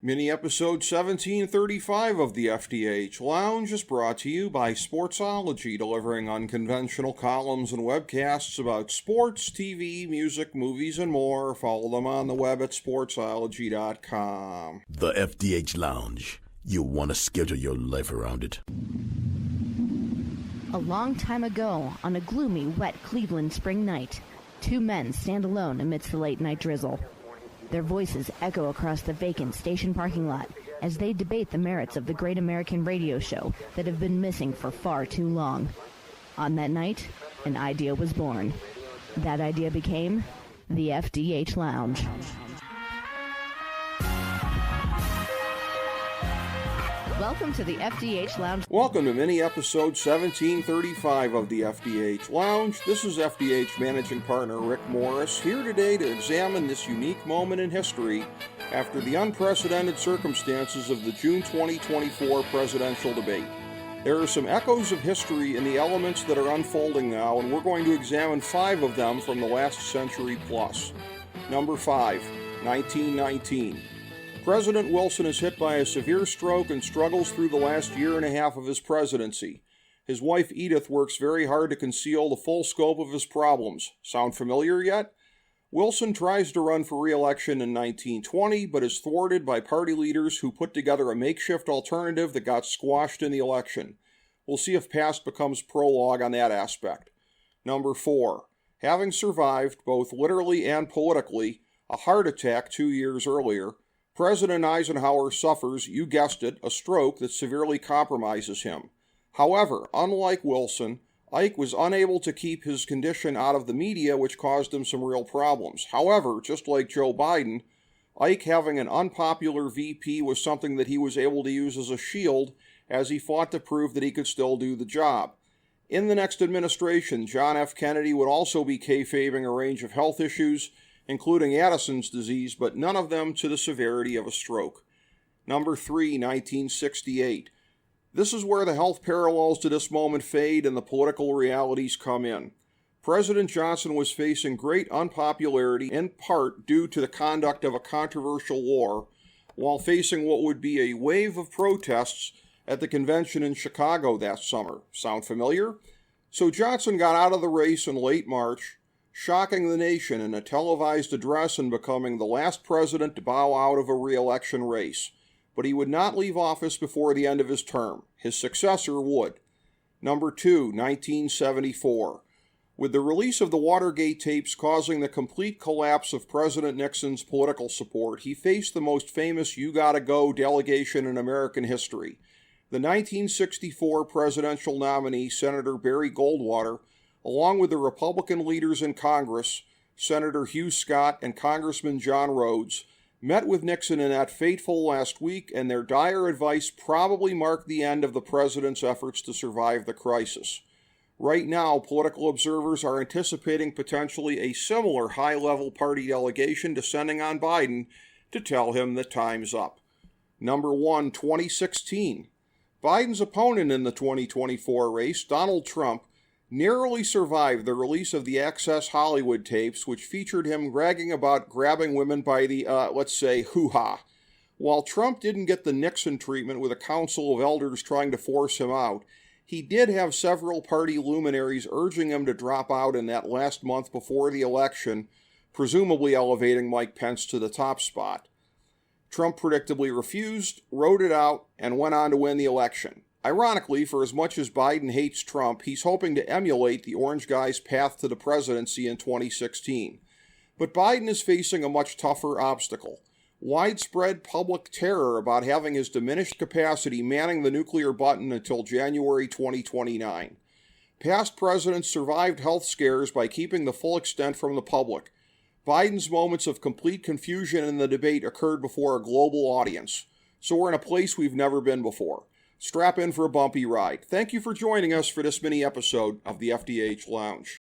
Mini episode 1735 of the FDH Lounge is brought to you by Sportsology, delivering unconventional columns and webcasts about sports, TV, music, movies, and more. Follow them on the web at sportsology.com. The FDH Lounge. You'll want to schedule your life around it. A long time ago, on a gloomy, wet Cleveland spring night, two men stand alone amidst the late-night drizzle. Their voices echo across the vacant station parking lot as they debate the merits of the great American radio show that have been missing for far too long. On that night, an idea was born. That idea became the FDH Lounge. Welcome to the FDH Lounge. Welcome to mini episode 1735 of the FDH Lounge. This is FDH Managing Partner Rick Morris, here today to examine this unique moment in history after the unprecedented circumstances of the June 2024 presidential debate. There are some echoes of history in the elements that are unfolding now, and we're going to examine 5 of them from the last century plus. Number 5, 1919. President Wilson is hit by a severe stroke and struggles through the last year and a half of his presidency. His wife Edith works very hard to conceal the full scope of his problems. Sound familiar yet? Wilson tries to run for re-election in 1920, but is thwarted by party leaders who put together a makeshift alternative that got squashed in the election. We'll see if past becomes prologue on that aspect. Number 4. Having survived, both literally and politically, a heart attack 2 years earlier, President Eisenhower suffers, you guessed it, a stroke that severely compromises him. However, unlike Wilson, Ike was unable to keep his condition out of the media, which caused him some real problems. However, just like Joe Biden, Ike having an unpopular VP was something that he was able to use as a shield as he fought to prove that he could still do the job. In the next administration, John F. Kennedy would also be kayfabing a range of health issues, including Addison's disease, but none of them to the severity of a stroke. Number 3, 1968. This is where the health parallels to this moment fade and the political realities come in. President Johnson was facing great unpopularity, in part due to the conduct of a controversial war, while facing what would be a wave of protests at the convention in Chicago that summer. Sound familiar? So Johnson got out of the race in late March, shocking the nation in a televised address and becoming the last president to bow out of a re-election race. But he would not leave office before the end of his term. His successor would. Number 2, 1974. With the release of the Watergate tapes causing the complete collapse of President Nixon's political support, he faced the most famous you gotta go delegation in American history. The 1964 presidential nominee, Senator Barry Goldwater, along with the Republican leaders in Congress, Senator Hugh Scott and Congressman John Rhodes, met with Nixon in that fateful last week, and their dire advice probably marked the end of the president's efforts to survive the crisis. Right now, political observers are anticipating potentially a similar high-level party delegation descending on Biden to tell him that time's up. Number 1, 2016. Biden's opponent in the 2024 race, Donald Trump, narrowly survived the release of the Access Hollywood tapes, which featured him bragging about grabbing women by the, let's say, hoo-ha. While Trump didn't get the Nixon treatment with a council of elders trying to force him out, he did have several party luminaries urging him to drop out in that last month before the election, presumably elevating Mike Pence to the top spot. Trump predictably refused, wrote it out, and went on to win the election. Ironically, for as much as Biden hates Trump, he's hoping to emulate the orange guy's path to the presidency in 2016. But Biden is facing a much tougher obstacle: widespread public terror about having his diminished capacity manning the nuclear button until January 2029. Past presidents survived health scares by keeping the full extent from the public. Biden's moments of complete confusion in the debate occurred before a global audience. So we're in a place we've never been before. Strap in for a bumpy ride. Thank you for joining us for this mini episode of the FDH Lounge.